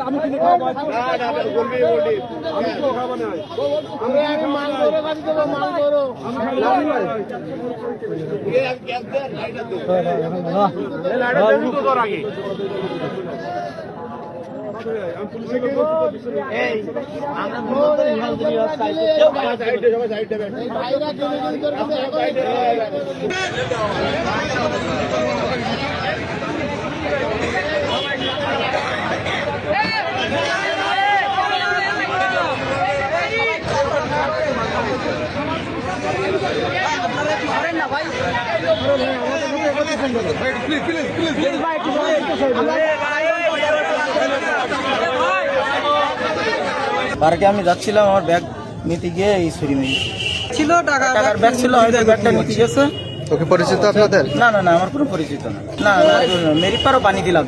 আমি কিনে খাওয়াবো, আমি তো খাবো না। পার্কে আমি যাচ্ছিলাম, আমার ব্যাগ নিতে গিয়ে এই ছুরি মেরে ছিল, টাকার ব্যাগ ছিল, হয়তো ব্যাগটা নিতে গেছে। ওকে পরিচিত আপনাদের? না না না, আমার কোনো পরিচিত না, না না, মেরি পারও পানি দিলাম।